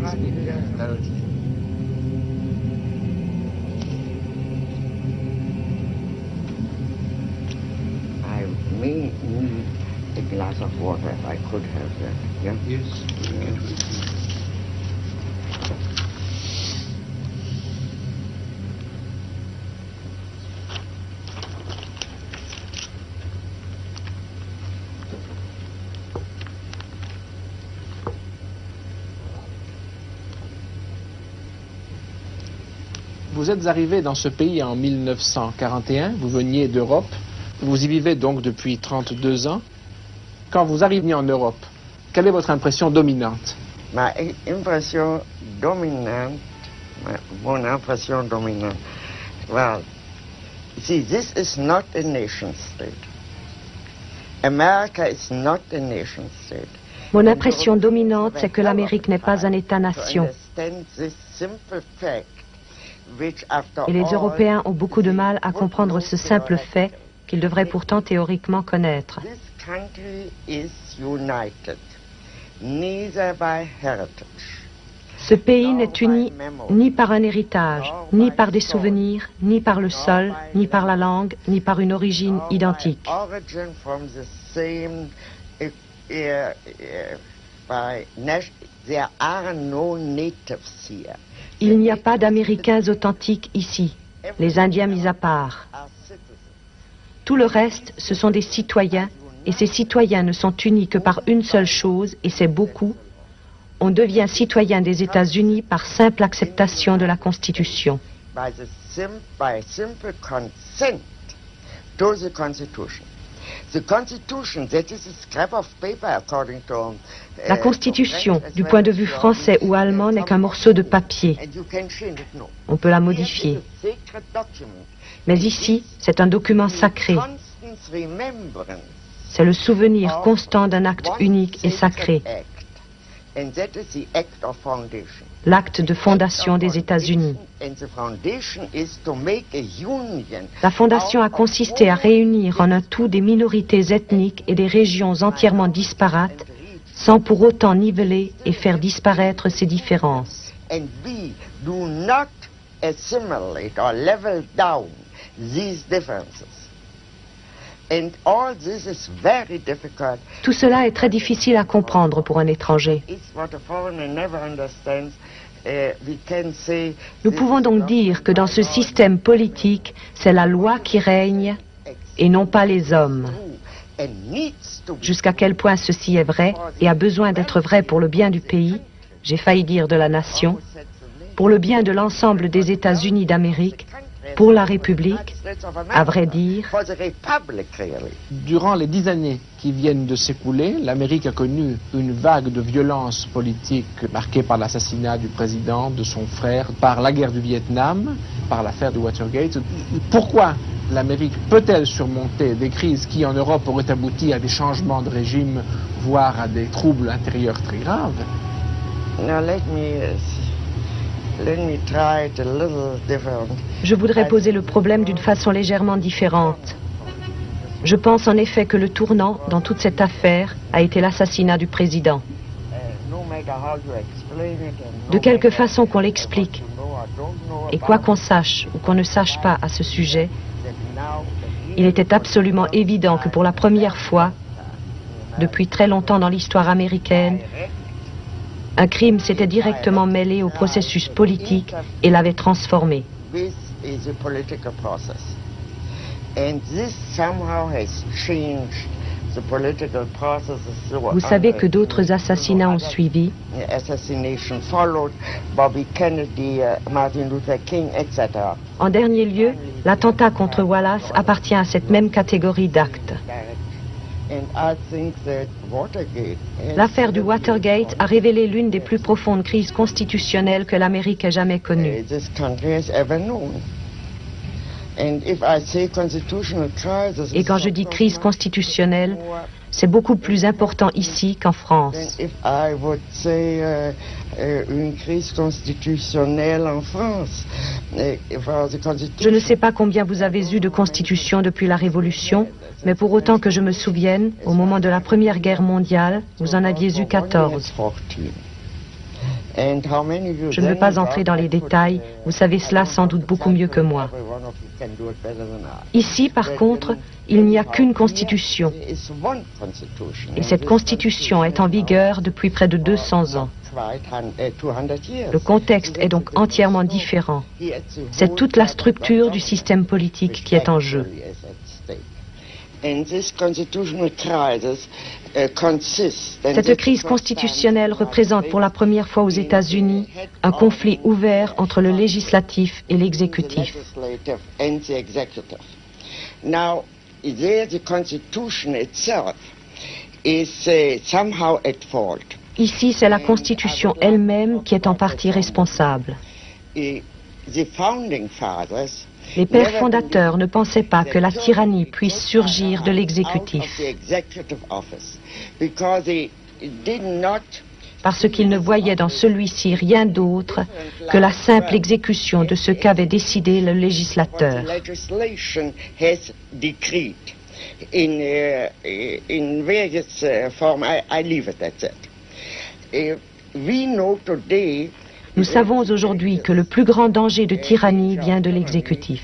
I may need a glass of water if I could have that. Yeah? Yes. Vous êtes arrivé dans ce pays en 1941, vous veniez d'Europe, vous y vivez donc depuis 32 ans. Quand vous arrivez en Europe, quelle est votre impression dominante? Mon impression dominante, well, see, this is not a nation state. America is not a nation state. Mon impression dominante, c'est que l'Amérique n'est pas un État-nation. Et les Européens ont beaucoup de mal à comprendre ce simple fait qu'ils devraient pourtant théoriquement connaître. Ce pays n'est uni ni par un héritage, ni par des souvenirs, ni par le sol, ni par la langue, ni par une origine identique. Il n'y a pas d'Américains authentiques ici, les Indiens mis à part. Tout le reste, ce sont des citoyens, et ces citoyens ne sont unis que par une seule chose, et c'est beaucoup. On devient citoyen des États-Unis par simple acceptation de la Constitution. La Constitution, du point de vue français ou allemand, n'est qu'un morceau de papier. On peut la modifier. Mais ici, c'est un document sacré. C'est le souvenir constant d'un acte unique et sacré. L'acte de fondation des États-Unis. La fondation a consisté à réunir en un tout des minorités ethniques et des régions entièrement disparates, sans pour autant niveler et faire disparaître ces différences. Tout cela est très difficile à comprendre pour un étranger. Nous pouvons donc dire que dans ce système politique, c'est la loi qui règne et non pas les hommes. Jusqu'à quel point ceci est vrai et a besoin d'être vrai pour le bien du pays, j'ai failli dire de la nation, pour le bien de l'ensemble des États-Unis d'Amérique, pour la République, à vrai dire. Durant les 10 années qui viennent de s'écouler, l'Amérique a connu une vague de violence politique marquée par l'assassinat du président, de son frère, par la guerre du Vietnam, par l'affaire du Watergate. Pourquoi l'Amérique peut-elle surmonter des crises qui, en Europe, auraient abouti à des changements de régime, voire à des troubles intérieurs très graves? Je voudrais poser le problème d'une façon légèrement différente. Je pense en effet que le tournant dans toute cette affaire a été l'assassinat du président. De quelque façon qu'on l'explique, et quoi qu'on sache ou qu'on ne sache pas à ce sujet, il était absolument évident que pour la première fois, depuis très longtemps dans l'histoire américaine, un crime s'était directement mêlé au processus politique et l'avait transformé. Vous savez que d'autres assassinats ont suivi. En dernier lieu, l'attentat contre Wallace appartient à cette même catégorie d'actes. L'affaire du Watergate a révélé l'une des plus profondes crises constitutionnelles que l'Amérique ait jamais connues. Et quand je dis crise constitutionnelle, c'est beaucoup plus important ici qu'en France. Une crise constitutionnelle en France. Je ne sais pas combien vous avez eu de constitutions depuis la Révolution, mais pour autant que je me souvienne, au moment de la Première Guerre mondiale, vous en aviez eu 14. Je ne veux pas entrer dans les détails, vous savez cela sans doute beaucoup mieux que moi. Ici, par contre, il n'y a qu'une constitution. Et cette constitution est en vigueur depuis près de 200 ans. Le contexte est donc entièrement différent. C'est toute la structure du système politique qui est en jeu. Cette crise constitutionnelle représente pour la première fois aux États-Unis un conflit ouvert entre le législatif et l'exécutif. Ici, c'est la Constitution elle-même qui est en partie responsable. Les pères fondateurs ne pensaient pas que la tyrannie puisse surgir de l'exécutif, parce qu'ils ne voyaient dans celui-ci rien d'autre que la simple exécution de ce qu'avait décidé le législateur. Nous savons aujourd'hui que le plus grand danger de tyrannie vient de l'exécutif.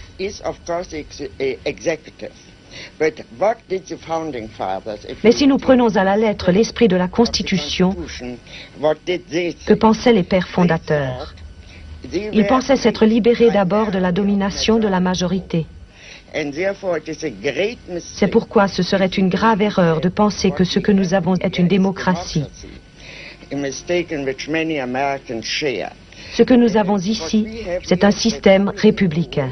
Mais si nous prenons à la lettre l'esprit de la Constitution, que pensaient les pères fondateurs? Ils pensaient s'être libérés d'abord de la domination de la majorité. C'est pourquoi ce serait une grave erreur de penser que ce que nous avons est une démocratie. Ce que nous avons ici, c'est un système républicain.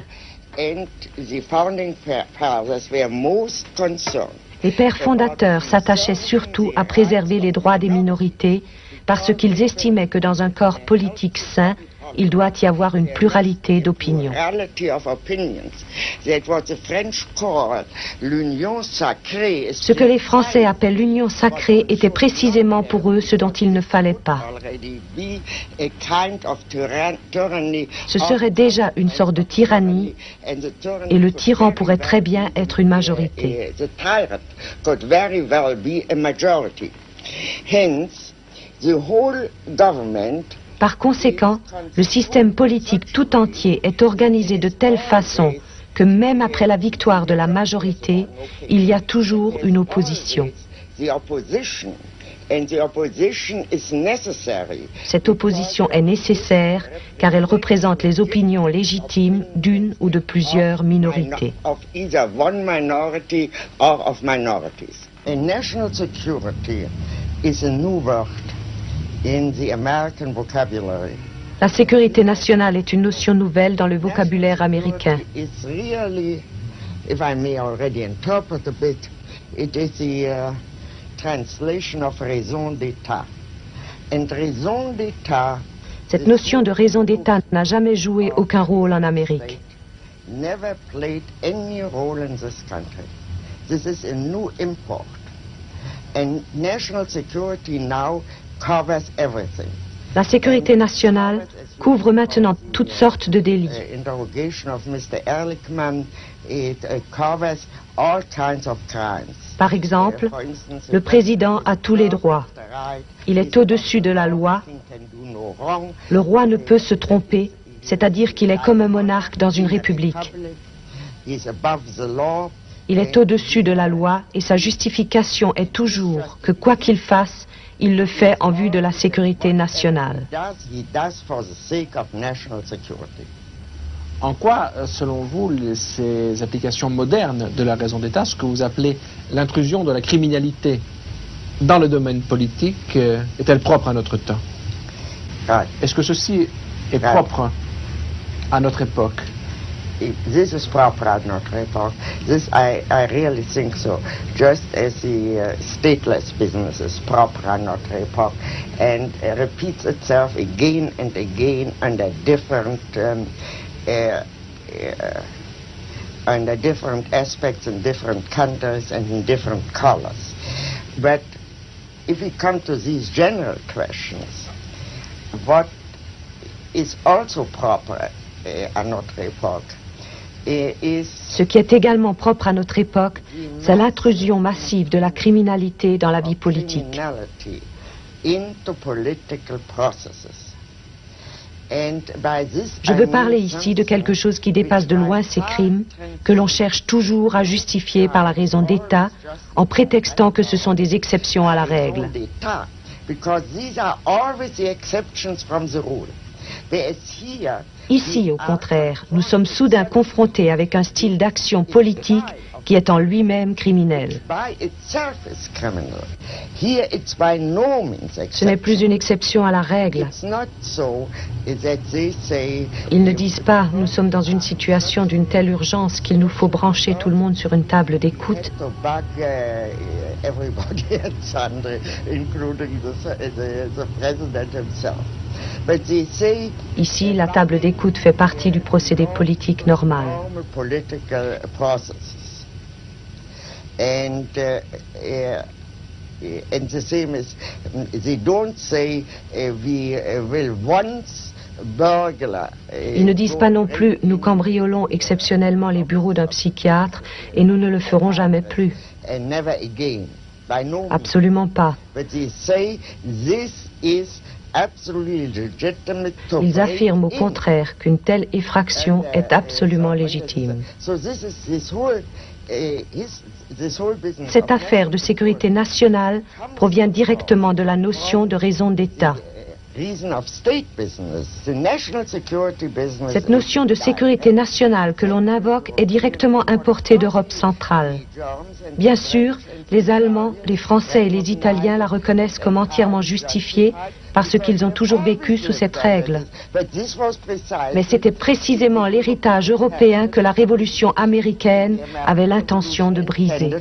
Les pères fondateurs s'attachaient surtout à préserver les droits des minorités parce qu'ils estimaient que dans un corps politique sain, il doit y avoir une pluralité d'opinions. Ce que les Français appellent l'union sacrée était précisément pour eux ce dont il ne fallait pas. Ce serait déjà une sorte de tyrannie et le tyran pourrait très bien être une majorité. Par conséquent, le système politique tout entier est organisé de telle façon que même après la victoire de la majorité, il y a toujours une opposition. Cette opposition est nécessaire car elle représente les opinions légitimes d'une ou de plusieurs minorités. La sécurité nationale est une notion nouvelle dans le vocabulaire américain. Cette notion de raison d'État n'a jamais joué aucun rôle en Amérique. La sécurité nationale couvre maintenant toutes sortes de délits. Par exemple, le président a tous les droits. Il est au-dessus de la loi. Le roi ne peut se tromper, c'est-à-dire qu'il est comme un monarque dans une république. Il est au-dessus de la loi et sa justification est toujours que quoi qu'il fasse, il le fait en vue de la sécurité nationale. En quoi, selon vous, ces applications modernes de la raison d'État, ce que vous appelez l'intrusion de la criminalité dans le domaine politique, est-elle propre à notre temps? Est-ce que ceci est propre à notre époque? This is proper at notre époque. This I really think so. Just as the stateless business is proper at notre époque and repeats itself again and again under different aspects in different countries and in different colors. But if we come to these general questions, what is also proper à notre époque? Ce qui est également propre à notre époque, c'est l'intrusion massive de la criminalité dans la vie politique. Je veux parler ici de quelque chose qui dépasse de loin ces crimes, que l'on cherche toujours à justifier par la raison d'État, en prétextant que ce sont des exceptions à la règle. Ici, au contraire, nous sommes soudain confrontés avec un style d'action politique qui est en lui-même criminel. Ce n'est plus une exception à la règle. Ils ne disent pas « nous sommes dans une situation d'une telle urgence qu'il nous faut brancher tout le monde sur une table d'écoute ». Ici, la table d'écoute fait partie du procédé politique normal. And the same as they don't say we will once burglar. Ils ne disent pas non plus nous cambriolons exceptionnellement les bureaux d'un psychiatre et nous ne le ferons jamais plus. And never again. By no means. Absolument pas. But they say this is absolutely legitimate. Ils affirment au contraire qu'une telle effraction est absolument légitime. So this is this whole Cette affaire de sécurité nationale provient directement de la notion de raison d'État. Cette notion de sécurité nationale que l'on invoque est directement importée d'Europe centrale. Bien sûr, les Allemands, les Français et les Italiens la reconnaissent comme entièrement justifiée parce qu'ils ont toujours vécu sous cette règle. Mais c'était précisément l'héritage européen que la révolution américaine avait l'intention de briser.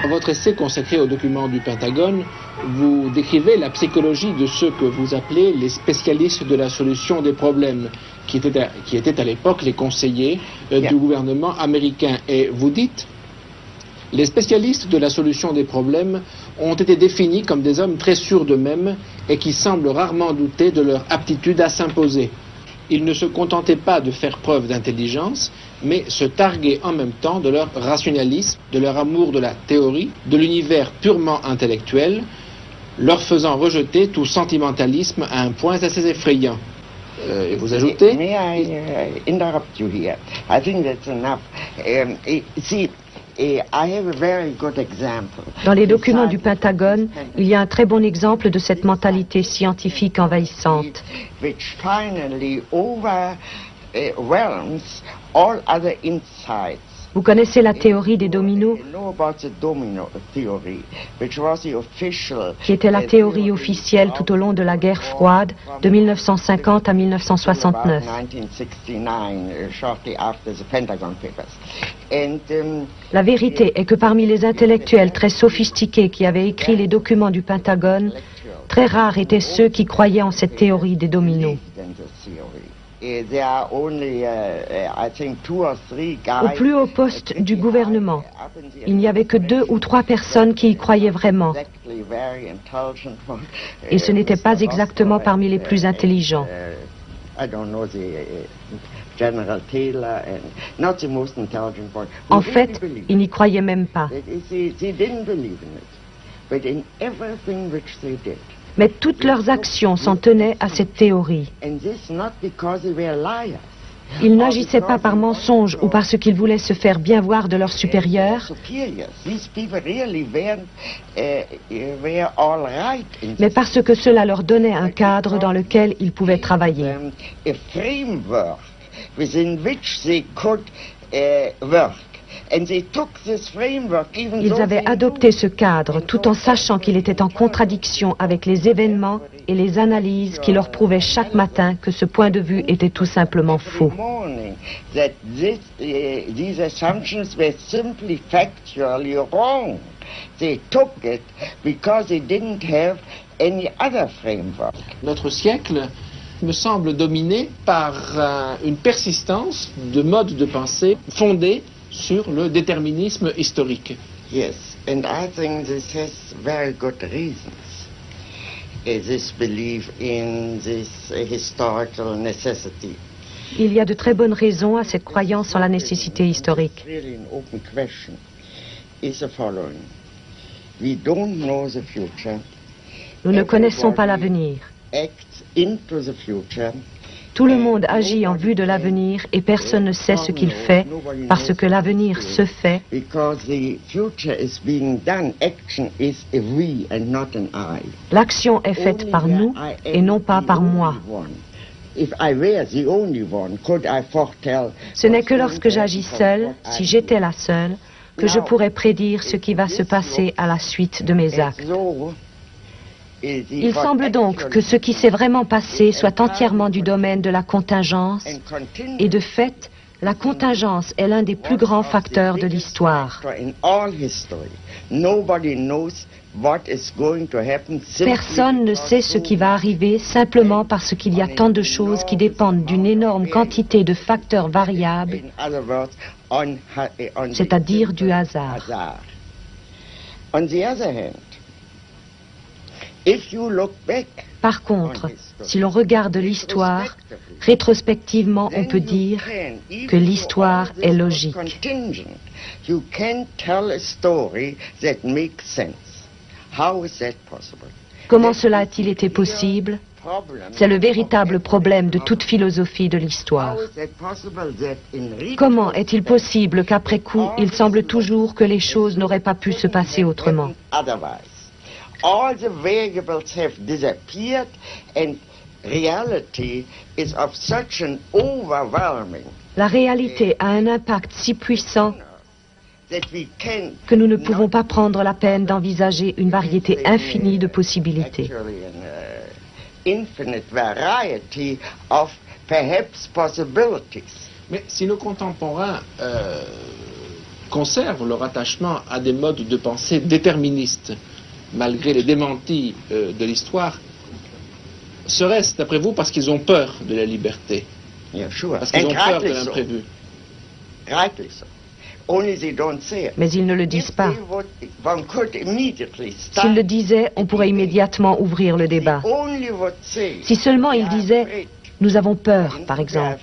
Dans votre essai consacré aux documents du Pentagone, vous décrivez la psychologie de ceux que vous appelez les spécialistes de la solution des problèmes, qui étaient à l'époque les conseillers du gouvernement américain. Et vous dites, les spécialistes de la solution des problèmes ont été définis comme des hommes très sûrs d'eux-mêmes et qui semblent rarement douter de leur aptitude à s'imposer. Ils ne se contentaient pas de faire preuve d'intelligence, mais se targuaient en même temps de leur rationalisme, de leur amour de la théorie, de l'univers purement intellectuel, leur faisant rejeter tout sentimentalisme à un point assez effrayant. Et vous ajoutez... May I interrupt you here? I think that's enough. Dans les documents du Pentagone, il y a un très bon exemple de cette mentalité scientifique envahissante. Vous connaissez la théorie des dominos, qui était la théorie officielle tout au long de la guerre froide de 1950 à 1969. La vérité est que parmi les intellectuels très sophistiqués qui avaient écrit les documents du Pentagone, très rares étaient ceux qui croyaient en cette théorie des dominos. Au plus haut poste du gouvernement, il n'y avait que 2 ou 3 personnes qui y croyaient vraiment. Et ce n'était pas exactement parmi les plus intelligents. En fait, ils n'y croyaient même pas. Mais toutes leurs actions s'en tenaient à cette théorie. Ils n'agissaient pas par mensonge ou parce qu'ils voulaient se faire bien voir de leurs supérieurs, mais parce que cela leur donnait un cadre dans lequel ils pouvaient travailler. Ils avaient adopté ce cadre tout en sachant qu'il était en contradiction avec les événements et les analyses qui leur prouvaient chaque matin que ce point de vue était tout simplement faux. Notre siècle me semble dominé par une persistance de modes de pensée fondés sur le déterminisme historique. Yes, and I think this has very good reasons. This belief in this historical necessity. Il y a de très bonnes raisons à cette croyance en la nécessité historique. Nous ne connaissons pas l'avenir. Tout le monde agit en vue de l'avenir et personne ne sait ce qu'il fait parce que l'avenir se fait. L'action est faite par nous et non pas par moi. Ce n'est que lorsque j'agis seul, si j'étais la seule, que je pourrais prédire ce qui va se passer à la suite de mes actes. Il semble donc que ce qui s'est vraiment passé soit entièrement du domaine de la contingence, et de fait, la contingence est l'un des plus grands facteurs de l'histoire. Personne ne sait ce qui va arriver simplement parce qu'il y a tant de choses qui dépendent d'une énorme quantité de facteurs variables, c'est-à-dire du hasard. Par contre, si l'on regarde l'histoire, rétrospectivement, on peut dire que l'histoire est logique. Comment cela a-t-il été possible? C'est le véritable problème de toute philosophie de l'histoire. Comment est-il possible qu'après coup, il semble toujours que les choses n'auraient pas pu se passer autrement? All the variables have disappeared and reality is of such an overwhelming. La réalité a un impact si puissant que nous ne pouvons pas prendre la peine d'envisager une variété infinie de possibilités. Mais si nos contemporains conservent leur attachement à des modes de pensée déterministes, malgré les démentis de l'histoire, serait-ce, d'après vous, parce qu'ils ont peur de la liberté? Parce qu'ils ont peur de l'imprévu? Mais ils ne le disent pas. S'ils le disaient, on pourrait immédiatement ouvrir le débat. Si seulement ils disaient « nous avons peur », par exemple.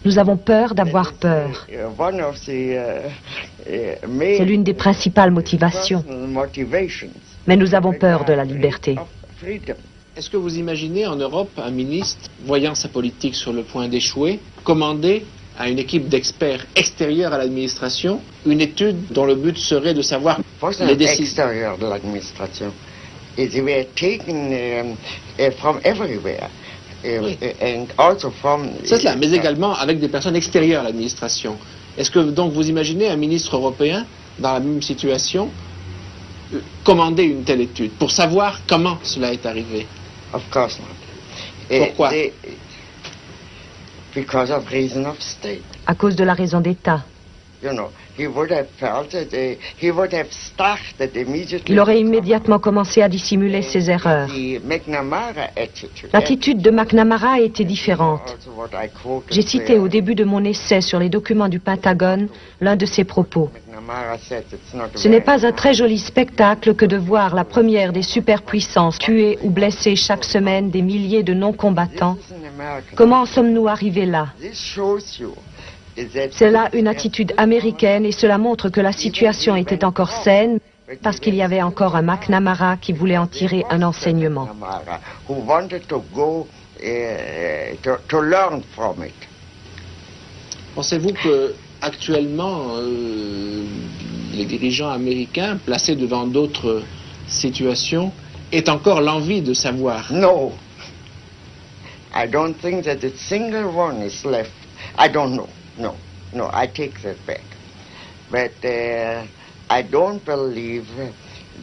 Nous avons peur d'avoir peur. C'est l'une des principales motivations. Mais nous avons peur de la liberté. Est-ce que vous imaginez en Europe un ministre, voyant sa politique sur le point d'échouer, commander à une équipe d'experts extérieurs à l'administration une étude dont le but serait de savoir les décisions extérieures de l'administration? Ils were taken from everywhere. Oui. C'est cela, mais également avec des personnes extérieures à l'administration. Est-ce que donc vous imaginez un ministre européen dans la même situation commander une telle étude pour savoir comment cela est arrivé? Of course not. Pourquoi? Because of reason of state. À cause de la raison d'État. Il aurait immédiatement commencé à dissimuler ses erreurs. L'attitude de McNamara était différente. J'ai cité au début de mon essai sur les documents du Pentagone l'un de ses propos. Ce n'est pas un très joli spectacle que de voir la première des superpuissances tuer ou blesser chaque semaine des milliers de non-combattants. Comment en sommes-nous arrivés là? C'est là une attitude américaine et cela montre que la situation était encore saine parce qu'il y avait encore un McNamara qui voulait en tirer un enseignement. Pensez-vous que actuellement les dirigeants américains placés devant d'autres situations aient encore l'envie de savoir? No. I don't think that a single one is left. I don't know. No, I take that back. but I don't believe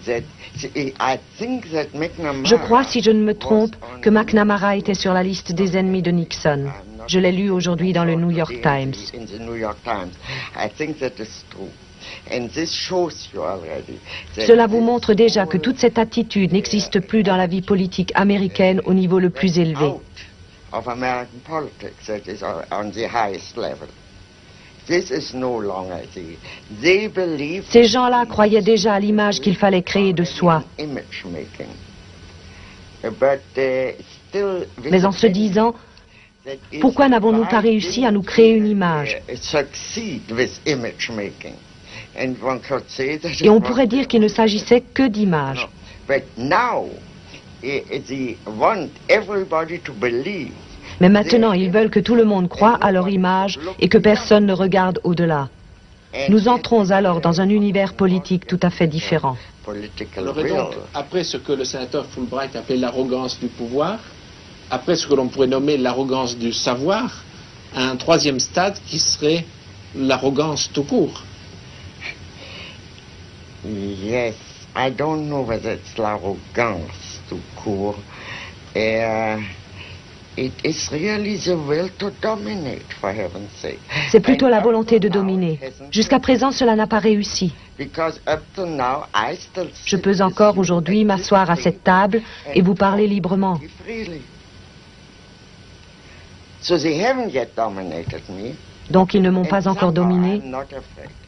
that. I think that McNamara. Je crois, si je ne me trompe, que McNamara était sur la liste des ennemis de Nixon. Je l'ai lu aujourd'hui dans le New York Times. Cela vous montre déjà que toute cette attitude n'existe plus dans la vie politique américaine au niveau le plus élevé. Ces gens-là croyaient déjà à l'image qu'il fallait créer de soi. Mais en se disant, pourquoi n'avons-nous pas réussi à nous créer une image? Et on pourrait dire qu'il ne s'agissait que d'images. Mais maintenant, ils veulent que tout le monde croie à leur image et que personne ne regarde au-delà. Nous entrons alors dans un univers politique tout à fait différent. Alors, et donc, après ce que le sénateur Fulbright appelait l'arrogance du pouvoir, après ce que l'on pourrait nommer l'arrogance du savoir, un troisième stade qui serait l'arrogance tout court. Yes, I don't know whether it's l'arrogance tout court. It is really the will to dominate, for heaven's sake. C'est plutôt la volonté de dominer. Jusqu'à présent, cela n'a pas réussi. Je peux encore aujourd'hui m'asseoir à cette table et vous parler librement. Donc ils ne m'ont pas encore dominé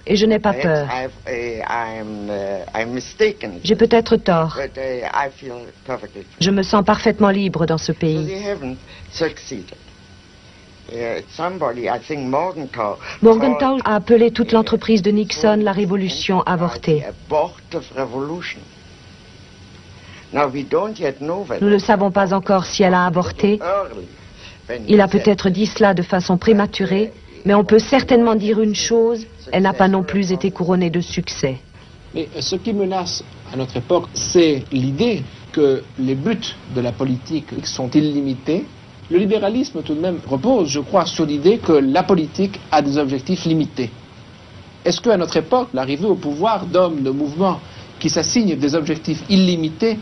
et je n'ai pas peur. J'ai peut-être tort. Je me sens parfaitement libre dans ce pays. Morgenthau a appelé toute l'entreprise de Nixon la révolution avortée. Nous ne savons pas encore si elle a avorté. Il a peut-être dit cela de façon prématurée, mais on peut certainement dire une chose, elle n'a pas non plus été couronnée de succès. Mais ce qui menace à notre époque, c'est l'idée que les buts de la politique sont illimités. Le libéralisme, tout de même, repose, je crois, sur l'idée que la politique a des objectifs limités. Est-ce qu'à notre époque, l'arrivée au pouvoir d'hommes, de mouvements qui s'assignent des objectifs illimités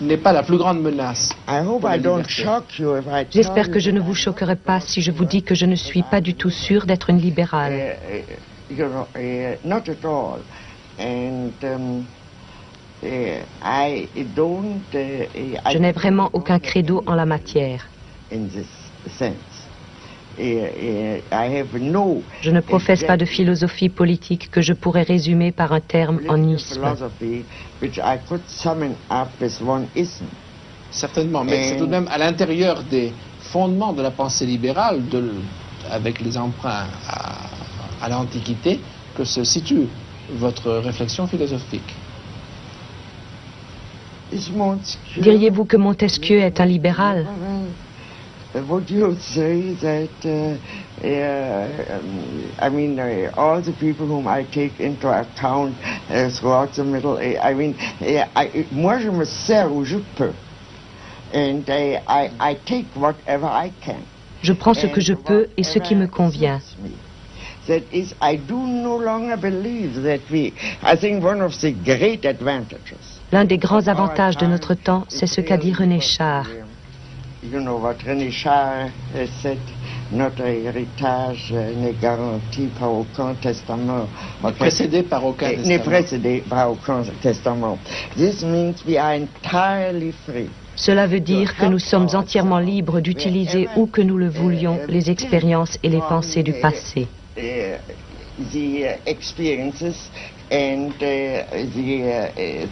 n'est pas la plus grande menace? J'espère que je ne vous choquerai pas si je vous dis que je ne suis pas du tout sûr d'être une libérale. Je n'ai vraiment aucun credo en la matière. Je ne professe pas de philosophie politique que je pourrais résumer par un terme en isme. Certainement, mais c'est tout de même à l'intérieur des fondements de la pensée libérale, avec les emprunts à l'Antiquité, que se situe votre réflexion philosophique. Diriez-vous que Montesquieu est un libéral? Would you say that, all the people whom I take into account throughout the Middle Age, moi je me sers où je peux, and I take whatever I can. Je prends ce que je peux et ce qui me convient. That is, I do no longer believe that I think one of the great advantages. L'un des grands avantages de notre temps, c'est ce qu'a dit René Char. You know what René Char said, notre héritage n'est garanti par aucun testament. Précédé par aucun testament. N'est précédé par aucun testament. This means we are entirely free. Cela veut dire que nous sommes entièrement libres d'utiliser où que nous le voulions les expériences et les pensées du passé. The experiences and the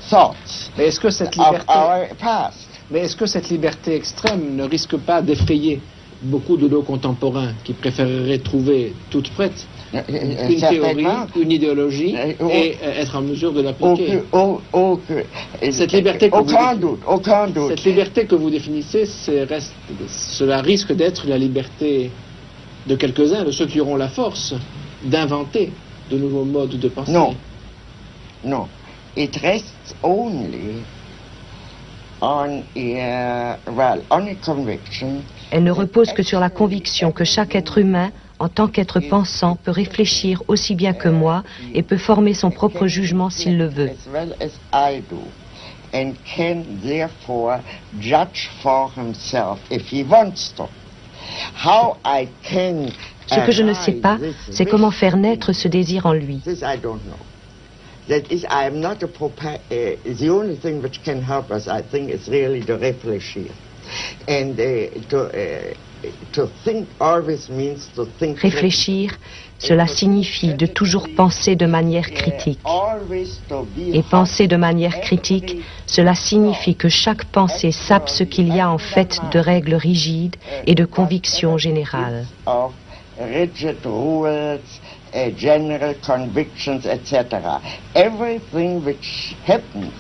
thoughts Mais est-ce que cette of liberté... our past. Mais est-ce que cette liberté extrême ne risque pas d'effrayer beaucoup de nos contemporains qui préféreraient trouver toute prête une théorie, une idéologie et être en mesure de l'appliquer? Cette liberté Cette liberté que vous définissez, cela risque d'être la liberté de quelques-uns, de ceux qui auront la force d'inventer de nouveaux modes de pensée. Non, non. It rests only on a conviction. Elle ne repose que sur la conviction que chaque être humain, en tant qu'être pensant, peut réfléchir aussi bien que moi et peut former son propre jugement s'il le veut. And can therefore judge for himself if he wants to. How I can Ce que je ne sais pas, c'est comment faire naître ce désir en lui. This I don't know. That is, I am not the only thing which can help us, I think, is really to réfléchir. And to think always means to think. Réfléchir, cela signifie de toujours penser de manière critique. Et penser de manière critique, cela signifie que chaque pensée sape ce qu'il y a en fait de règles rigides et de convictions générales. Rigid rules, general convictions, etc. Everything which happens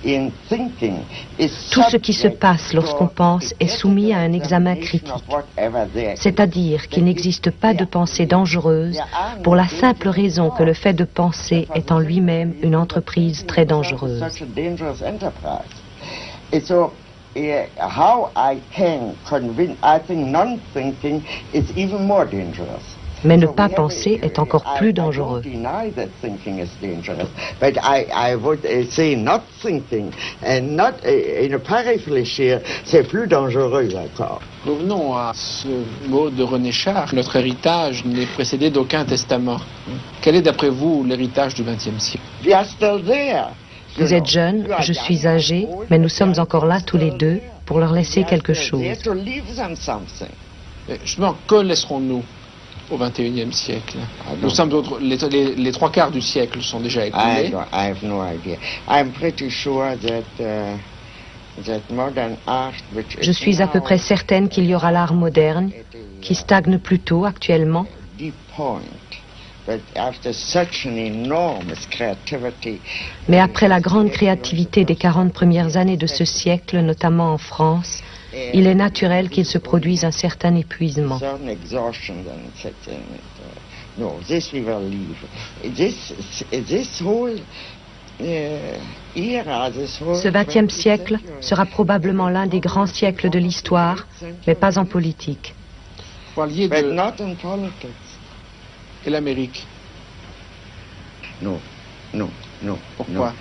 in thinking is tout ce qui se passe lorsqu'on pense est soumis à un examen critique, c'est-à-dire qu'il n'existe pas de pensée dangereuse pour la simple raison que le fait de penser est en lui-même une entreprise très dangereuse. How I can convince, I think non-thinking is even more dangerous. Mais ne pas penser est encore plus dangereux. But I would say not thinking and not ne pas réfléchir, c'est plus dangereux encore. Revenons à ce mot de René Char. Notre héritage n'est précédé d'aucun testament. Quel est d'après vous l'héritage du XXe siècle? We are still there. Vous êtes jeune, je suis âgé, mais nous sommes encore là tous les deux pour leur laisser quelque chose. Justement, que laisserons-nous au XXIe siècle? Nous sommes les trois quarts du siècle sont déjà écoulés. I have no idea. I'm pretty sure that modern art, je suis à peu près certaine qu'il y aura l'art moderne, qui stagne plutôt actuellement. Mais après la grande créativité des 40 premières années de ce siècle, notamment en France, il est naturel qu'il se produise un certain épuisement. Ce XXe siècle sera probablement l'un des grands siècles de l'histoire, mais pas en politique. Vous parliez de... Et l'Amérique? No. Pourquoi?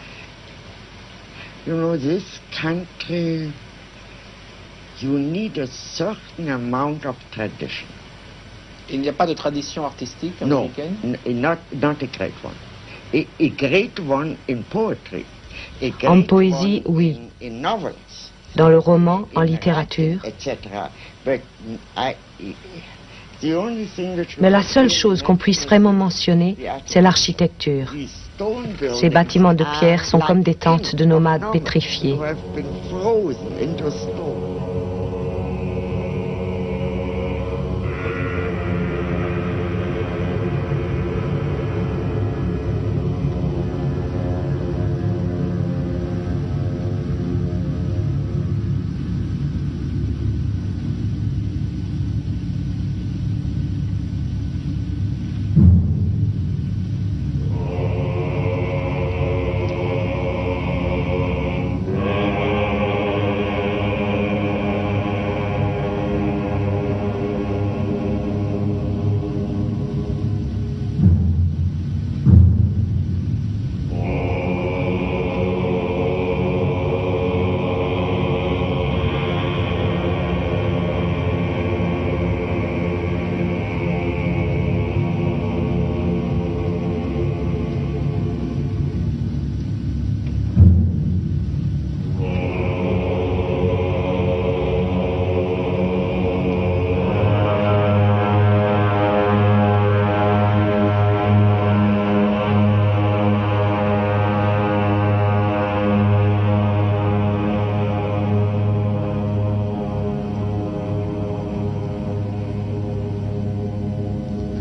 You know, this country, you need a certain amount of tradition. Il n'y a pas de tradition artistique américaine? No, not a great one. A great one in poetry. En poésie, oui. In novels. Dans le roman, en littérature. Mais la seule chose qu'on puisse vraiment mentionner, c'est l'architecture. Ces bâtiments de pierre sont comme des tentes de nomades pétrifiés.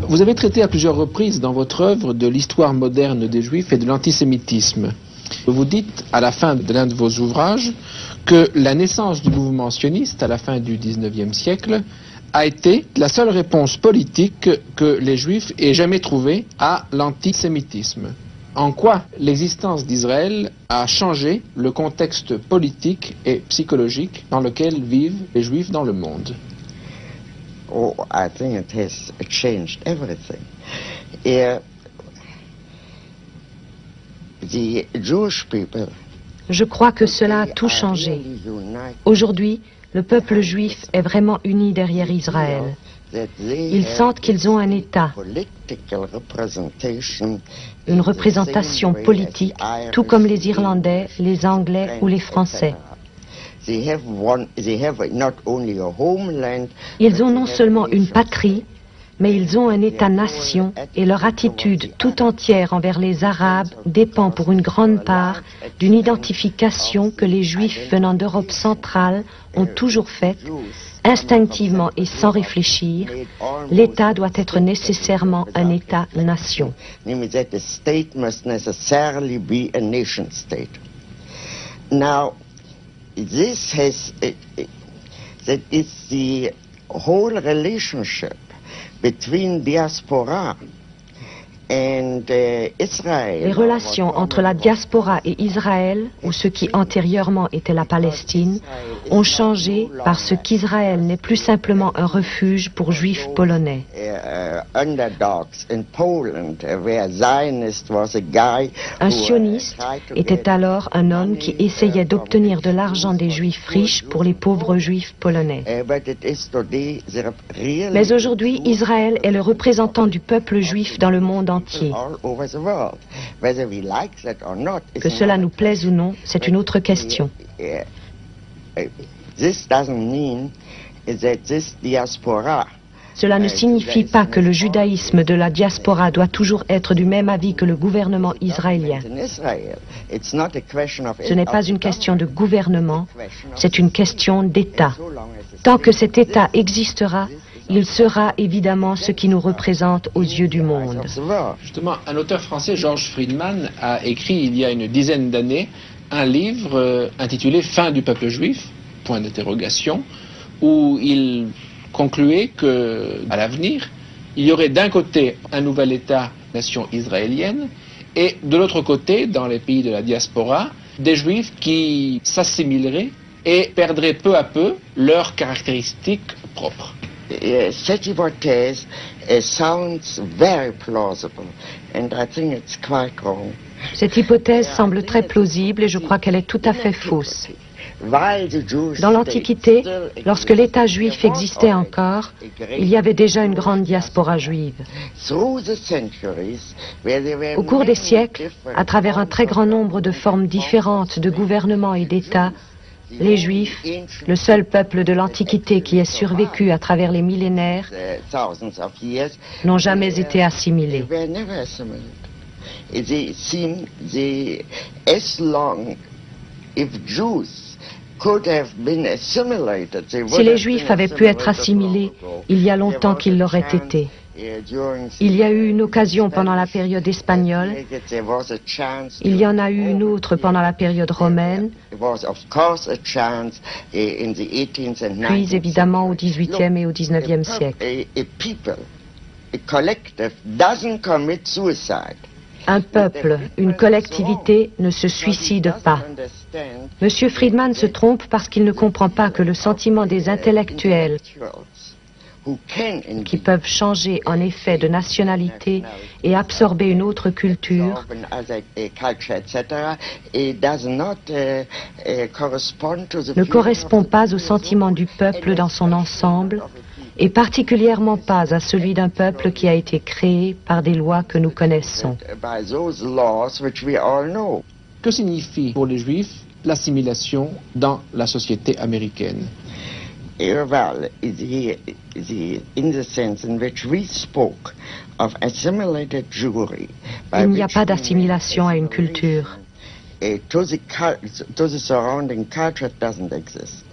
Vous avez traité à plusieurs reprises dans votre œuvre de l'histoire moderne des Juifs et de l'antisémitisme. Vous dites à la fin de l'un de vos ouvrages que la naissance du mouvement sioniste à la fin du XIXe siècle a été la seule réponse politique que les Juifs aient jamais trouvée à l'antisémitisme. En quoi l'existence d'Israël a changé le contexte politique et psychologique dans lequel vivent les Juifs dans le monde? Oh, I think it has changed everything. The Jewish people, Je crois que cela a tout changé. Aujourd'hui, le peuple juif est vraiment uni derrière Israël. Ils sentent qu'ils ont un État, une représentation politique, tout comme les Irlandais, les Anglais ou les Français. Ils ont non seulement une patrie, mais ils ont un État-nation et leur attitude tout entière envers les Arabes dépend pour une grande part d'une identification que les Juifs venant d'Europe centrale ont toujours faite, instinctivement et sans réfléchir. L'État doit être nécessairement un État-nation. Now, this has, that is the whole relationship between diaspora and Israel. Les relations entre la diaspora et Israël, ou ce qui antérieurement était la Palestine, ont changé parce qu'Israël n'est plus simplement un refuge pour juifs polonais. Un sioniste était alors un homme qui essayait d'obtenir de l'argent des juifs riches pour les pauvres juifs polonais. Mais aujourd'hui, Israël est le représentant du peuple juif dans le monde entier. Que cela nous plaise ou non, c'est une autre question. Cela ne signifie pas que le judaïsme de la diaspora doit toujours être du même avis que le gouvernement israélien. Ce n'est pas une question de gouvernement, c'est une question d'État. Tant que cet État existera, il sera évidemment ce qui nous représente aux yeux du monde. Justement, un auteur français, Georges Friedman, a écrit il y a une dizaine d'années un livre intitulé « Fin du peuple juif », point d'interrogation, où il concluait qu'à l'avenir, il y aurait d'un côté un nouvel État-nation israélienne et de l'autre côté, dans les pays de la diaspora, des juifs qui s'assimileraient et perdraient peu à peu leurs caractéristiques propres. Cette hypothèse sounds very plausible, and I think it's quite wrong. Cette hypothèse semble très plausible et je crois qu'elle est tout à fait fausse. Dans l'Antiquité, lorsque l'État juif existait encore, il y avait déjà une grande diaspora juive. Au cours des siècles, à travers un très grand nombre de formes différentes de gouvernement et d'État, les Juifs, le seul peuple de l'Antiquité qui ait survécu à travers les millénaires, n'ont jamais été assimilés. Si les Juifs avaient pu être assimilés, il y a longtemps qu'ils l'auraient été. Il y a eu une occasion pendant la période espagnole, il y en a eu une autre pendant la période romaine, puis évidemment au XVIIIe et au XIXe siècle. Un peuple, une collectivité ne se suicide pas. Monsieur Friedman se trompe parce qu'il ne comprend pas que le sentiment des intellectuels qui peuvent changer en effet de nationalité et absorber une autre culture ne correspond pas au sentiment du peuple dans son ensemble et particulièrement pas à celui d'un peuple qui a été créé par des lois que nous connaissons. Que signifie pour les Juifs l'assimilation dans la société américaine? Well, in the sense in which we spoke of assimilated Jewry, il n'y a pas d'assimilation à une culture. To the surrounding culture doesn't exist.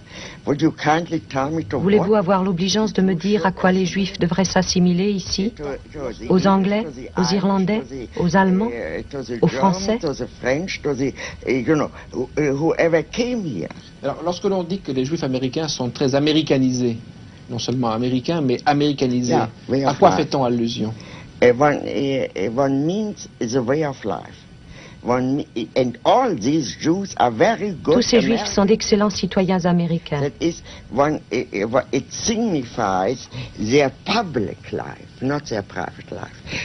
Would you kindly tell me to Voulez-vous avoir l'obligeance de me dire à quoi les Juifs devraient s'assimiler ici? Aux Anglais, aux Irlandais, aux Allemands, aux Français? Alors, lorsque l'on dit que les Juifs américains sont très américanisés, non seulement américains, mais américanisés, à quoi fait-on allusion? One means is a way of life. Tous ces juifs sont d'excellents citoyens américains.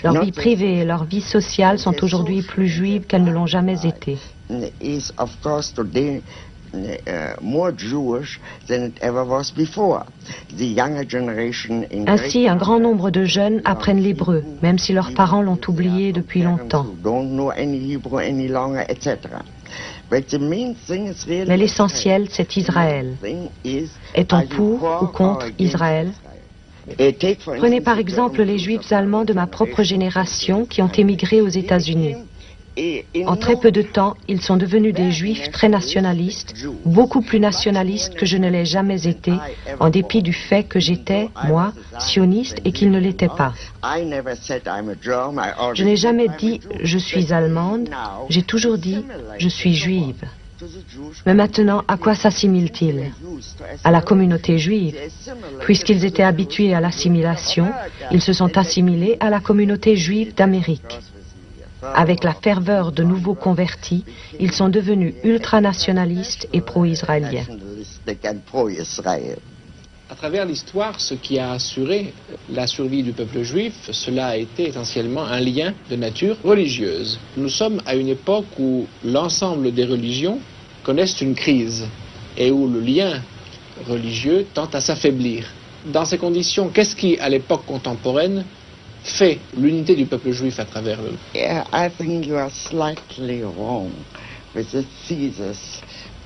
Leur vie privée et leur vie sociale sont aujourd'hui plus juives qu'elles ne l'ont jamais été. Ainsi, un grand nombre de jeunes apprennent l'hébreu, même si leurs parents l'ont oublié depuis longtemps. Mais l'essentiel, c'est Israël. Est-on pour ou contre Israël? Prenez par exemple les juifs allemands de ma propre génération qui ont émigré aux États-Unis. En très peu de temps, ils sont devenus des juifs très nationalistes, beaucoup plus nationalistes que je ne l'ai jamais été, en dépit du fait que j'étais, moi, sioniste et qu'ils ne l'étaient pas. Je n'ai jamais dit « je suis allemande », j'ai toujours dit « je suis juive ». Mais maintenant, à quoi s'assimilent-ils? À la communauté juive. Puisqu'ils étaient habitués à l'assimilation, ils se sont assimilés à la communauté juive d'Amérique. Avec la ferveur de nouveaux convertis, ils sont devenus ultranationalistes et pro-israéliens. À travers l'histoire, ce qui a assuré la survie du peuple juif, cela a été essentiellement un lien de nature religieuse. Nous sommes à une époque où l'ensemble des religions connaissent une crise et où le lien religieux tend à s'affaiblir. Dans ces conditions, qu'est-ce qui, à l'époque contemporaine, fait l'unité du peuple juif à travers le...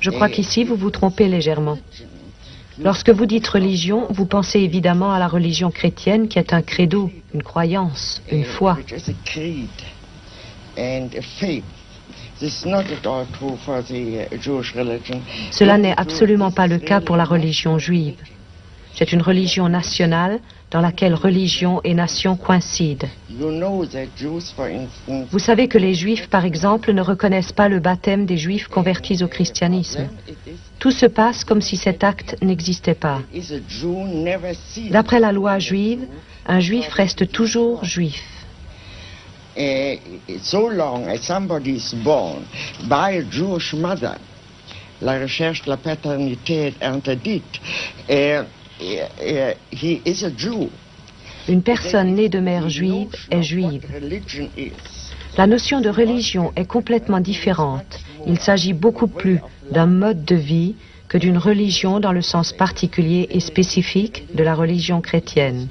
Je crois qu'ici, vous vous trompez légèrement. Lorsque vous dites religion, vous pensez évidemment à la religion chrétienne qui est un credo, une croyance, une foi. Cela n'est absolument pas le cas pour la religion juive. C'est une religion nationale dans laquelle religion et nation coïncident. Vous savez que les Juifs, par exemple, ne reconnaissent pas le baptême des Juifs convertis au christianisme. Tout se passe comme si cet acte n'existait pas. D'après la loi juive, un Juif reste toujours Juif. La recherche de la paternité est interdite. Une personne née de mère juive est juive. La notion de religion est complètement différente. Il s'agit beaucoup plus d'un mode de vie que d'une religion dans le sens particulier et spécifique de la religion chrétienne.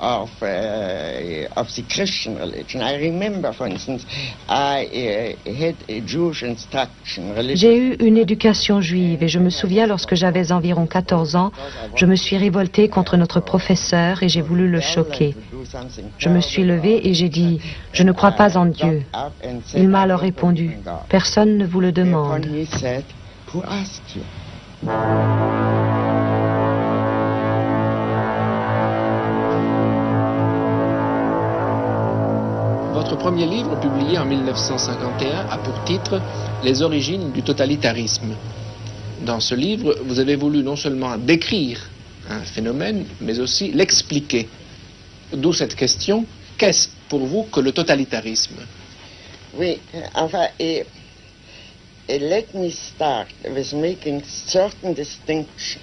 Of the Christian religion. I remember, for instance, I had a Jewish instruction. J'ai eu une éducation juive et je me souviens lorsque j'avais environ 14 ans, je me suis révoltée contre notre professeur et j'ai voulu le choquer. Je me suis levée et j'ai dit « Je ne crois pas en Dieu ». Il m'a alors répondu « Personne ne vous le demande ». Votre premier livre, publié en 1951, a pour titre « Les origines du totalitarisme ». Dans ce livre, vous avez voulu non seulement décrire un phénomène, mais aussi l'expliquer. D'où cette question, qu'est-ce pour vous que le totalitarisme? Oui, enfin, let me start with making certain distinctions.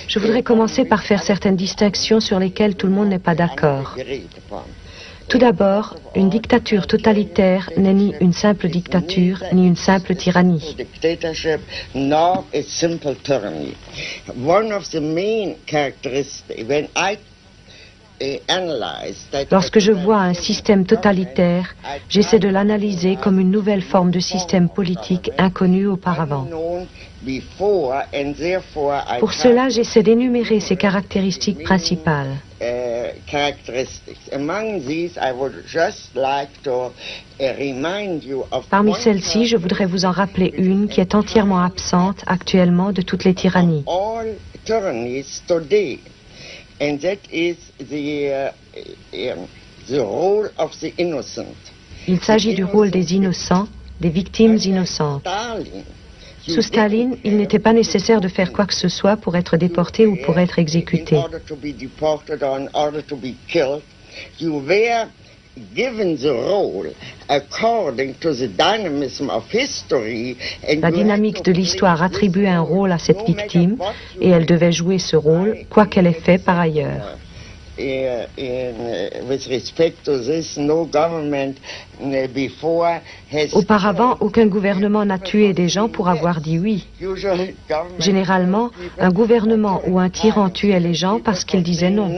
Je voudrais commencer par faire certaines distinctions sur lesquelles tout le monde n'est pas d'accord. Tout d'abord, une dictature totalitaire n'est ni une simple dictature, ni une simple tyrannie. Lorsque je vois un système totalitaire, j'essaie de l'analyser comme une nouvelle forme de système politique inconnu auparavant. Pour cela, j'essaie d'énumérer ses caractéristiques principales. Parmi celles-ci, je voudrais vous en rappeler une qui est entièrement absente actuellement de toutes les tyrannies. Il s'agit du rôle des innocents, des victimes innocentes. Sous Staline, il n'était pas nécessaire de faire quoi que ce soit pour être déporté ou pour être exécuté. La dynamique de l'histoire attribue un rôle à cette victime et elle devait jouer ce rôle, quoi qu'elle ait fait par ailleurs. Auparavant, aucun gouvernement n'a tué des gens pour avoir dit oui. Généralement, un gouvernement ou un tyran tuait les gens parce qu'ils disaient non.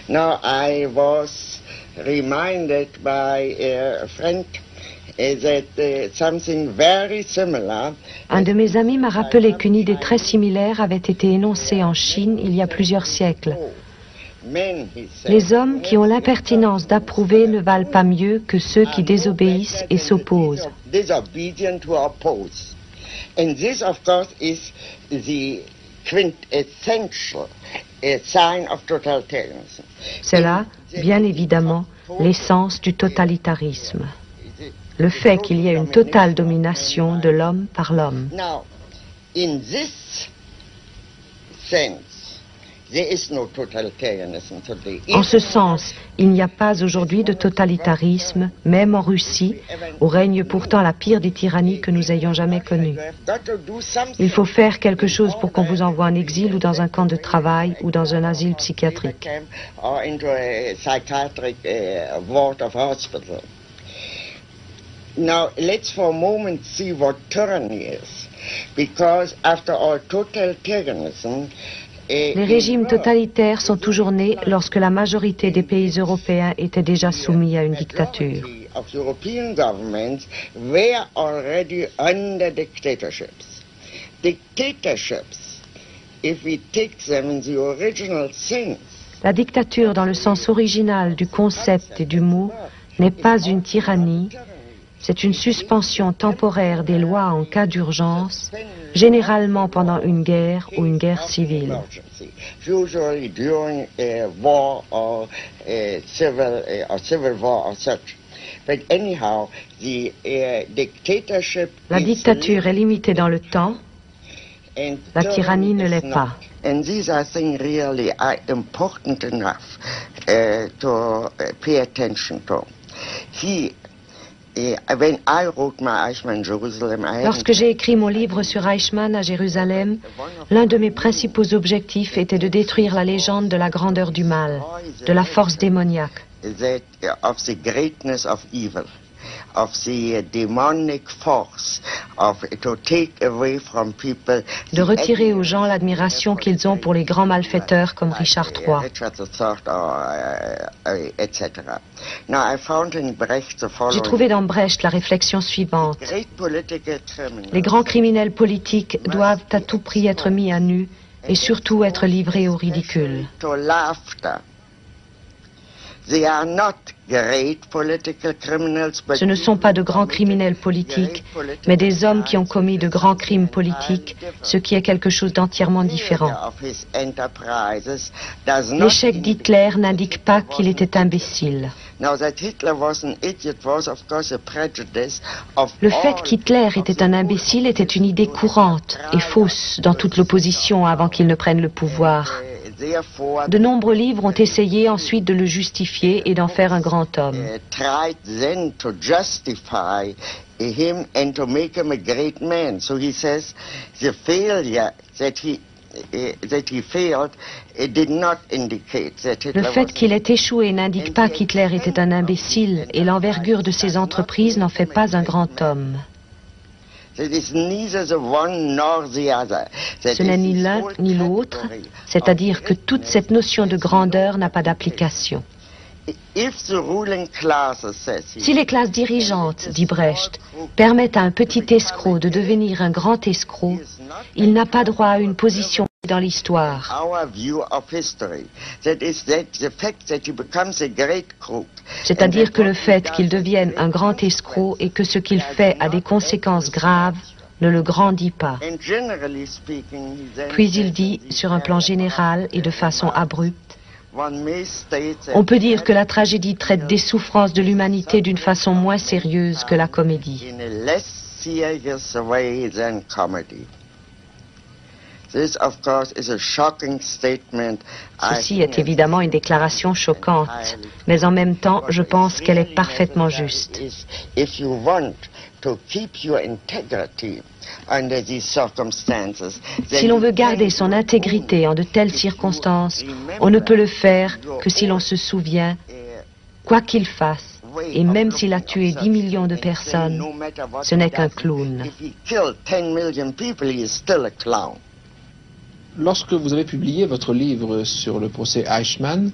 Now, I was reminded by a friend that something very similar. Un de mes amis m'a rappelé qu'une idée très similaire avait été énoncée en Chine il y a plusieurs siècles. Les hommes qui ont l'impertinence d'approuver ne valent pas mieux que ceux qui désobéissent et s'opposent. And this, of course, is the quintessential sign of totalitarianism. C'est là, bien évidemment, l'essence du totalitarisme. Le fait qu'il y ait une totale domination de l'homme par l'homme. Now, in this sense, there is no totalitarianism today. En ce sens, il n'y a pas aujourd'hui de totalitarisme, même en Russie, où règne pourtant la pire des tyrannies que nous ayons jamais connues. Il faut faire quelque chose pour qu'on vous envoie en exil ou dans un camp de travail ou dans un asile psychiatrique. Now, let's for a moment see what tyranny is, because after all, totalitarianism. Les régimes totalitaires sont toujours nés lorsque la majorité des pays européens étaient déjà soumis à une dictature. La dictature, dans le sens original du concept et du mot, n'est pas une tyrannie. C'est une suspension temporaire des lois en cas d'urgence, généralement pendant une guerre ou une guerre civile. La dictature est limitée dans le temps, la tyrannie ne l'est pas. And these are things really are important enough to pay attention to. Lorsque j'ai écrit mon livre sur Eichmann à Jérusalem, l'un de mes principaux objectifs était de détruire la légende de la grandeur du mal, de la force démoniaque. De retirer aux gens l'admiration qu'ils ont pour les grands malfaiteurs comme Richard III. J'ai trouvé dans Brecht la réflexion suivante. Les grands criminels politiques doivent à tout prix être mis à nu et surtout être livrés au ridicule. Ce ne sont pas de grands criminels politiques, mais des hommes qui ont commis de grands crimes politiques, ce qui est quelque chose d'entièrement différent. L'échec d'Hitler n'indique pas qu'il était imbécile. Le fait qu'Hitler était un imbécile était une idée courante et fausse dans toute l'opposition avant qu'il ne prenne le pouvoir. De nombreux livres ont essayé ensuite de le justifier et d'en faire un grand homme. Le fait qu'il ait échoué n'indique pas qu'Hitler était un imbécile et l'envergure de ses entreprises n'en fait pas un grand homme. Ce n'est ni l'un ni l'autre, c'est-à-dire que toute cette notion de grandeur n'a pas d'application. Si les classes dirigeantes, dit Brecht, permettent à un petit escroc de devenir un grand escroc, il n'a pas droit à une position dans l'histoire. C'est-à-dire que le fait qu'il devienne un grand escroc et que ce qu'il fait a des conséquences graves ne le grandit pas. Puis il dit, sur un plan général et de façon abrupte, on peut dire que la tragédie traite des souffrances de l'humanité d'une façon moins sérieuse que la comédie. Ceci est évidemment une déclaration choquante, mais en même temps, je pense qu'elle est parfaitement juste. Si l'on veut garder son intégrité en de telles circonstances, on ne peut le faire que si l'on se souvient, quoi qu'il fasse, et même s'il a tué 10 millions de personnes, ce n'est qu'un clown. Lorsque vous avez publié votre livre sur le procès Eichmann,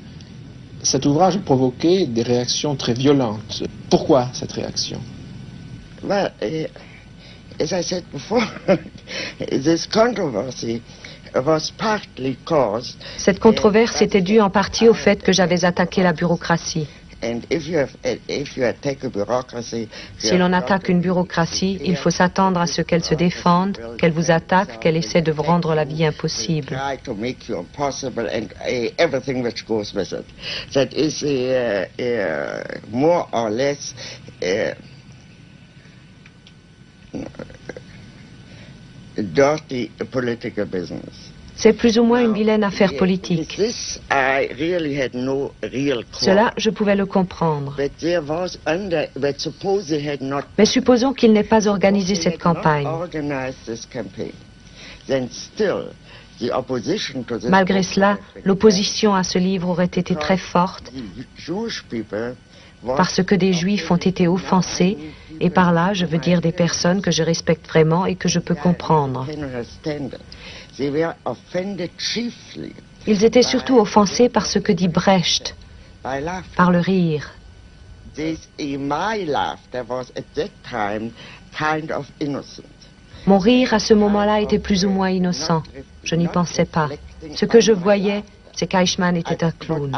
cet ouvrage a provoqué des réactions très violentes. Pourquoi cette réaction? Well, as I said before, this controversy was partly caused. Cette controverse était due en partie au fait que j'avais attaqué la bureaucratie. Si l'on attaque une bureaucratie, il faut s'attendre à ce qu'elle se défende, qu'elle vous attaque, qu'elle essaie de vous rendre la vie impossible. More or less dirty political business. C'est plus ou moins une vilaine affaire politique. Cela, je pouvais le comprendre. Mais supposons qu'il n'ait pas organisé cette campagne. Malgré cela, l'opposition à ce livre aurait été très forte parce que des Juifs ont été offensés, et par là, je veux dire des personnes que je respecte vraiment et que je peux comprendre. Ils étaient surtout offensés par ce que dit Brecht, par le rire. Mon rire à ce moment-là était plus ou moins innocent. Je n'y pensais pas. Ce que je voyais, c'est qu'Eichmann était un clown.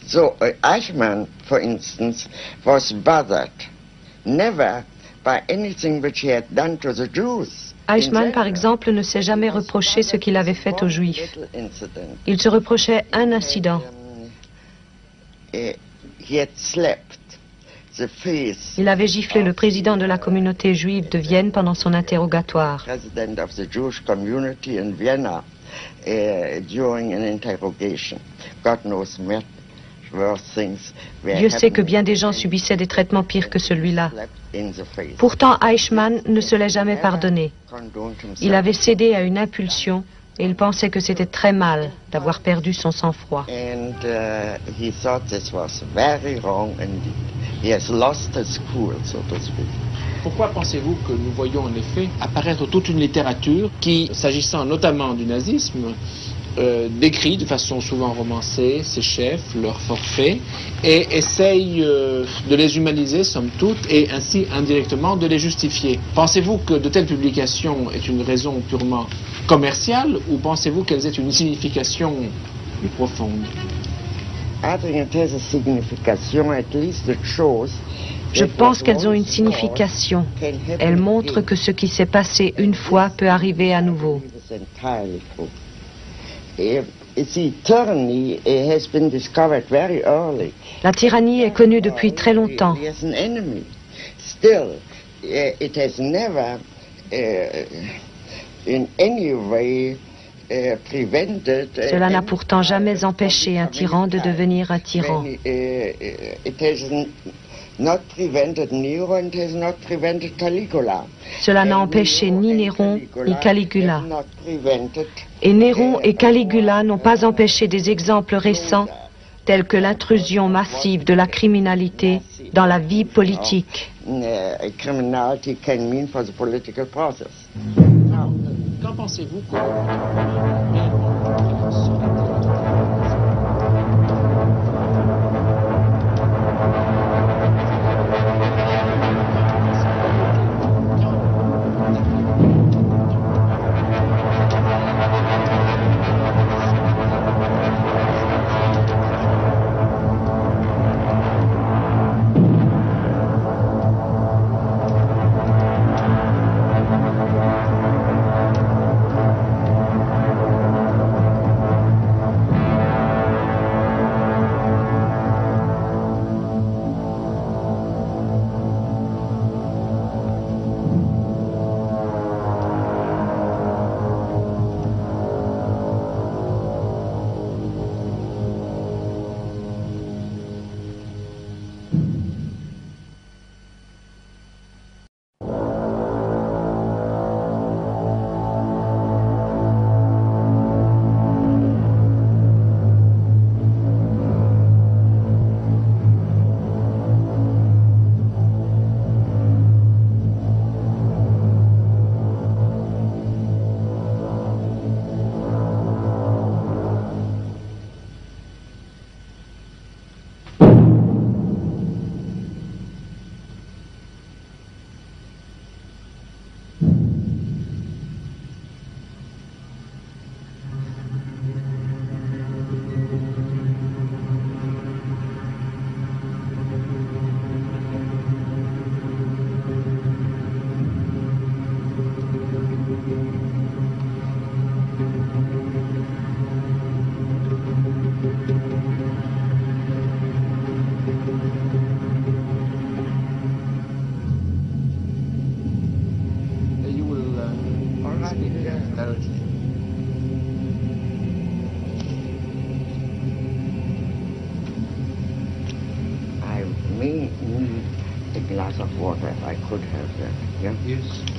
So Eichmann, for instance, was bothered never by anything which he had done to the Jews. Eichmann, par exemple, ne s'est jamais reproché ce qu'il avait fait aux Juifs. Il se reprochait un incident. Il avait giflé le président de la communauté juive de Vienne pendant son interrogatoire. Dieu sait que bien des gens subissaient des traitements pires que celui-là. Pourtant, Eichmann ne se l'est jamais pardonné. Il avait cédé à une impulsion et il pensait que c'était très mal d'avoir perdu son sang-froid. Pourquoi pensez-vous que nous voyons en effet apparaître toute une littérature qui, s'agissant notamment du nazisme, décrit de façon souvent romancée ses chefs, leurs forfaits, et essaye de les humaniser, somme toute, et ainsi indirectement de les justifier. Pensez-vous que de telles publications aient une raison purement commerciale, ou pensez-vous qu'elles aient une signification plus profonde? Je pense qu'elles ont une signification. Elles montrent que ce qui s'est passé une fois peut arriver à nouveau. La tyrannie est connue depuis très longtemps. Cela n'a pourtant jamais empêché un tyran de devenir un tyran. Cela n'a empêché ni Néron ni Caligula. Et Néron et Caligula n'ont pas empêché des exemples récents tels que l'intrusion massive de la criminalité dans la vie politique. Qu'en pensez-vous que... I may need a glass of water. I could have that. Yeah? Yes.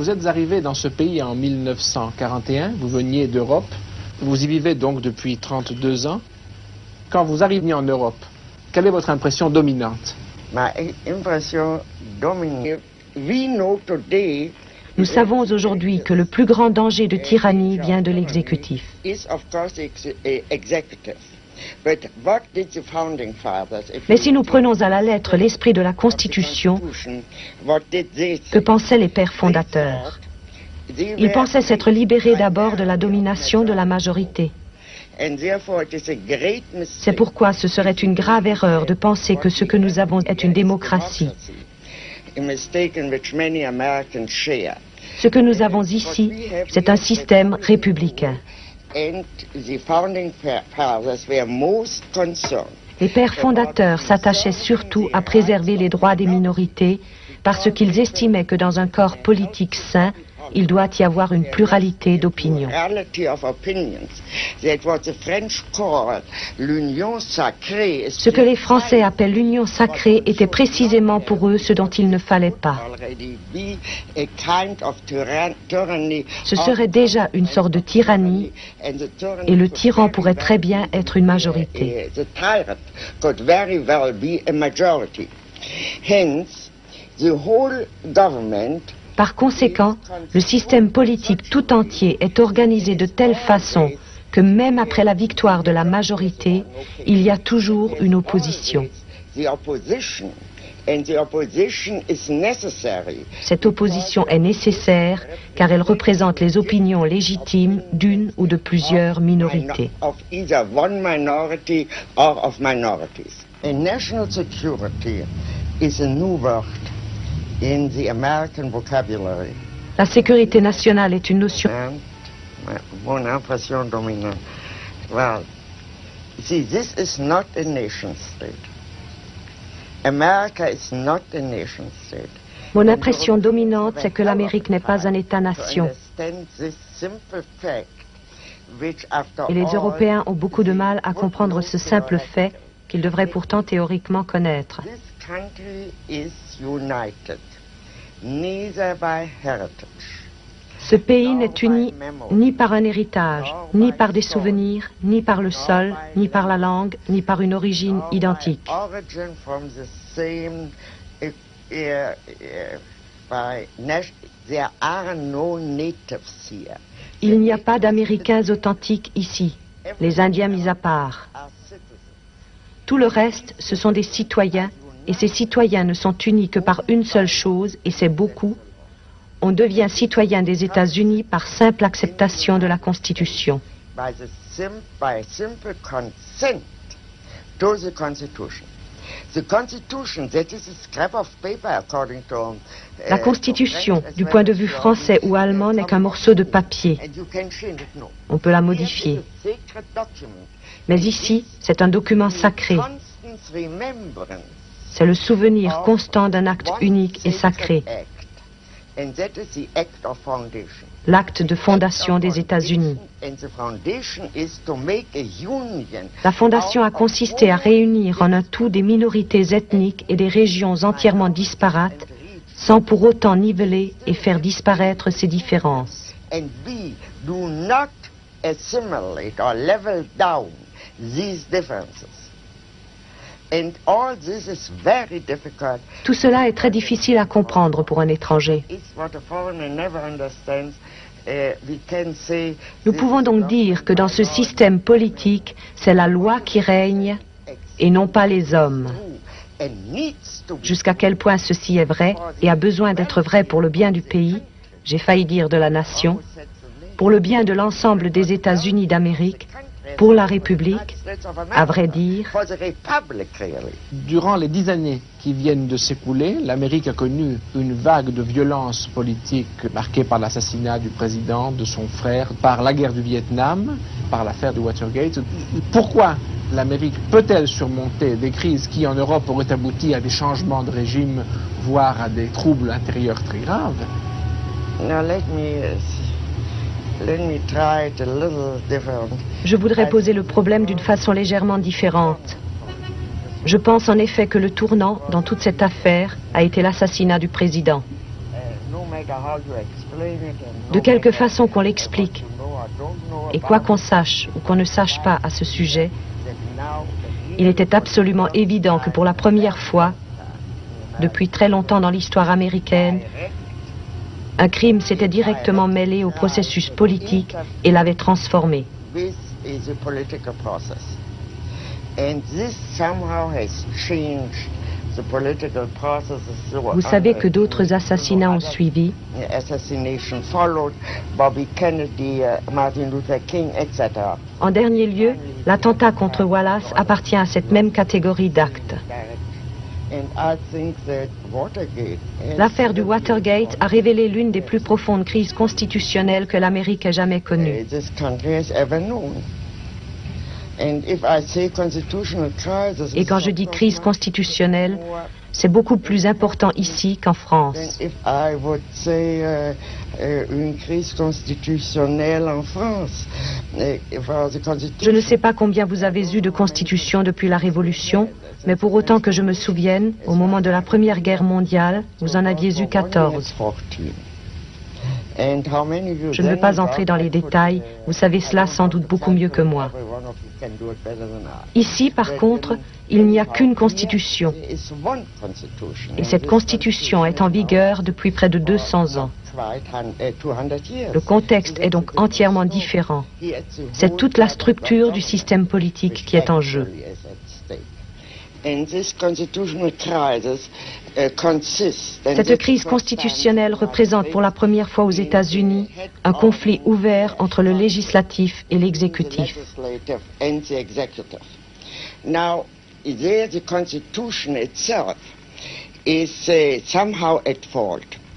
Vous êtes arrivé dans ce pays en 1941, vous veniez d'Europe, vous y vivez donc depuis 32 ans. Quand vous arrivez en Europe, quelle est votre impression dominante? My impression dominant. We know today Nous savons aujourd'hui que le plus grand danger de tyrannie vient de l'exécutif. is of course executive. But what did the founding fathers, Mais si nous prenons à la lettre l'esprit de la Constitution, what did they que say? pensaient les pères fondateurs? Ils pensaient s'être libérés d'abord de la domination de la majorité. And therefore it is a great mistake. C'est pourquoi ce serait une grave erreur de penser que ce que nous avons est une démocratie. A mistake in which many Americans share. Ce que nous avons ici, c'est un système républicain. And the founding fathers were most concerned. Les pères fondateurs s'attachaient surtout à préserver les droits des minorités parce qu'ils estimaient que dans un corps politique sain, il doit y avoir une pluralité d'opinions. Plurality of opinions. That what the French call l'union sacrée. Ce que les Français appellent l'union sacrée était précisément pour eux ce dont il ne fallait pas. Already be a kind of tyranny. Ce serait déjà une sorte de tyrannie And the tyranny et le could tyran very pourrait très well bien être une majorité. The tyrant could very well be a majority. Hence, the whole government Par conséquent, le système politique tout entier est organisé de telle façon que même après la victoire de la majorité, il y a toujours une opposition. The opposition, and the opposition is necessary. Cette opposition est nécessaire car elle représente les opinions légitimes d'une ou de plusieurs minorités. Of either one minority or of minorities. A national security is a new word in the American vocabulary. La sécurité nationale est une notion. And mon impression dominante. Well, see, this is not a nation state. America is not a nation state. Mon impression dominante, c'est que l'Amérique n'est pas un État-nation. Et les Européens ont beaucoup de mal à comprendre ce simple fait qu'ils devraient pourtant théoriquement connaître. This country is united, neither by heritage. Ce pays n'est uni ni par un héritage, ni par des souvenirs, ni par le sol, ni par la langue, ni par une origine identique. Origin from the same, there are no natives here. Il n'y a pas d'Américains authentiques ici, les Indiens mis à part. Tout le reste, ce sont des citoyens, et ces citoyens ne sont unis que par une seule chose, et c'est beaucoup. On devient citoyen des États-Unis par simple acceptation de la Constitution. By simple consent to the Constitution. The Constitution, that is a scrap of paper according to. La Constitution, du point de vue français ou allemand, n'est qu'un morceau de papier. And you can change it, no. On peut la modifier. It is a sacred document. Mais ici, c'est un document sacré. Constant remembrance C'est le souvenir constant d'un acte one unique et sacré, sacred act. And that is the act of foundation. l'acte de fondation des États-Unis. And the foundation is to make a union. La fondation a consisté à réunir en un tout des minorités ethniques et des régions entièrement disparates, sans pour autant niveler et faire disparaître ces différences. And we do not assimilate or level down these differences. And all this is very difficult. Tout cela est très difficile à comprendre pour un étranger. It's what a foreigner never understands. We can say Nous pouvons donc dire que dans ce système politique, c'est la loi qui règne et non pas les hommes. and needs to be Jusqu'à quel point ceci est vrai et a besoin d'être vrai pour le bien du pays, j'ai failli dire de la nation, pour le bien de l'ensemble des États-Unis d'Amérique, pour la République, à vrai dire. Durant les 10 années qui viennent de s'écouler, l'Amérique a connu une vague de violence politique marquée par l'assassinat du président, de son frère, par la guerre du Vietnam, par l'affaire du Watergate. Pourquoi l'Amérique peut-elle surmonter des crises qui, en Europe, auraient abouti à des changements de régime, voire à des troubles intérieurs très graves? Je voudrais poser le problème d'une façon légèrement différente. Je pense en effet que le tournant dans toute cette affaire a été l'assassinat du président. De quelque façon qu'on l'explique, et quoi qu'on sache ou qu'on ne sache pas à ce sujet, il était absolument évident que pour la première fois, depuis très longtemps dans l'histoire américaine, un crime s'était directement mêlé au processus politique et l'avait transformé. Vous savez que d'autres assassinats ont suivi. En dernier lieu, l'attentat contre Wallace appartient à cette même catégorie d'actes. L'affaire du Watergate a révélé l'une des plus profondes crises constitutionnelles que l'Amérique ait jamais connues. Et quand je dis crise constitutionnelle, c'est beaucoup plus important ici qu'en France. Une crise constitutionnelle en France. Je ne sais pas combien vous avez eu de constitutions depuis la Révolution, mais pour autant que je me souvienne, au moment de la Première Guerre mondiale, vous en aviez eu 14. Je ne veux pas entrer dans les détails, vous savez cela sans doute beaucoup mieux que moi. Ici, par contre, il n'y a qu'une constitution. Et cette constitution est en vigueur depuis près de 200 ans. Le contexte est donc entièrement différent. C'est toute la structure du système politique qui est en jeu. Cette crise constitutionnelle représente pour la première fois aux États-Unis un conflit ouvert entre le législatif et l'exécutif.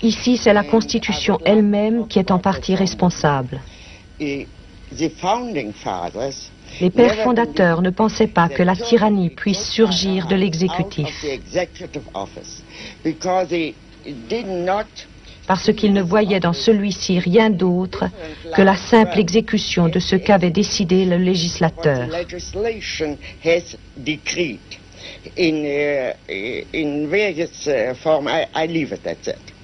Ici, c'est la Constitution elle-même qui est en partie responsable. Les pères fondateurs ne pensaient pas que la tyrannie puisse surgir de l'exécutif, parce qu'ils ne voyaient dans celui-ci rien d'autre que la simple exécution de ce qu'avait décidé le législateur. In various forms, I leave it at that.